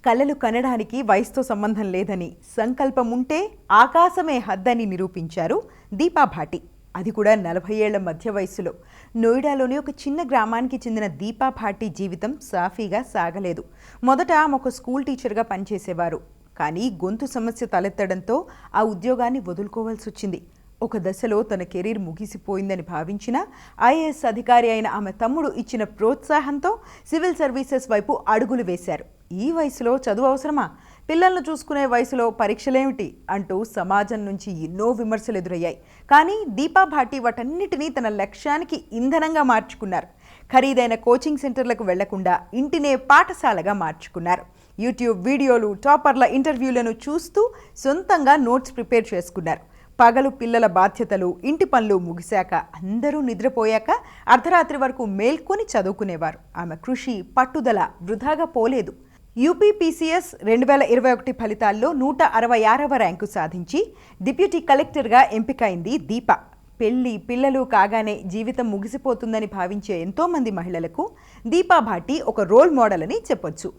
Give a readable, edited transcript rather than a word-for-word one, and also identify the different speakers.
Speaker 1: కలలు కనడానికి వయసుతో సంబంధం లేదని, సంకల్పం ఉంటే ఆకాశమే హద్దని నిరూపించారు దీపా భాటి. అది కూడా 40 ఏళ్ల మధ్య వయసులో. నోయిడాలోని ఒక చిన్న గ్రామానికి చెందిన దీపా భాటి జీవితం సాఫీగా సాగలేదు. మొదట ఆమె ఒక స్కూల్ టీచర్గా పనిచేసేవారు. కానీ గొంతు సమస్య తలెత్తడంతో ఆ ఉద్యోగాన్ని వదులుకోవాల్సి వచ్చింది. ఒక దశలో తన కెరీర్ ముగిసిపోయిందని భావించిన ఐఏఎస్ అధికారి అయిన ఆమె తమ్ముడు ఇచ్చిన ప్రోత్సాహంతో సివిల్ సర్వీసెస్ వైపు అడుగులు వేశారు. ఈ వయసులో చదువు అవసరమా, పిల్లలను చూసుకునే వయసులో పరీక్షలేమిటి అంటూ సమాజం నుంచి ఎన్నో విమర్శలు ఎదురయ్యాయి. కానీ దీపా భాటి వాటన్నిటినీ తన లక్ష్యానికి ఇంధనంగా మార్చుకున్నారు. ఖరీదైన కోచింగ్ సెంటర్లకు వెళ్లకుండా ఇంటినే పాఠశాలగా మార్చుకున్నారు. యూట్యూబ్ వీడియోలు, టాపర్ల ఇంటర్వ్యూలను చూస్తూ సొంతంగా నోట్స్ ప్రిపేర్ చేసుకున్నారు. పగలు పిల్లల బాధ్యతలు, ఇంటి పనులు ముగిశాక, అందరూ నిద్రపోయాక అర్ధరాత్రి వరకు మేల్కొని చదువుకునేవారు. ఆమె కృషి, పట్టుదల వృధాగా పోలేదు. యూపీపీసీఎస్ 2021 ఫలితాల్లో 166వ ర్యాంకు సాధించి డిప్యూటీ కలెక్టర్గా ఎంపికైంది దీప. పెళ్లి, పిల్లలు కాగానే జీవితం ముగిసిపోతుందని భావించే ఎంతోమంది మహిళలకు దీపా భాటి ఒక రోల్ మోడల్ అని చెప్పొచ్చు.